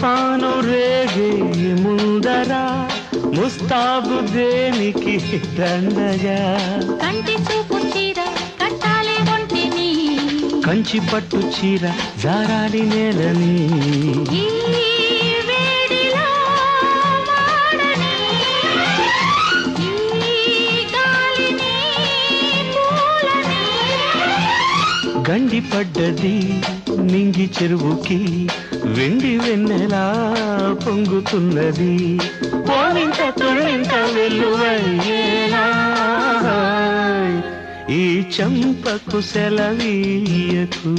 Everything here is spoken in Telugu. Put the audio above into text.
తుఫాను రేగే ముందరా ముస్తాబు దేనికి దండగా కంటి చూపు చీర కట్టాలి ఒంటిని కంచి పట్టు చీర జారాలి నేలని ఈ వేడిలో వాడని ఈ గాలిని పూలని గండి పడ్డది నింగి చెరువుకి వెండి వెన్నెలా పొంగుతున్నది పోవింత తొలింత వెల్లువయ్యేలా ఈ చంపకు సెలవీయకు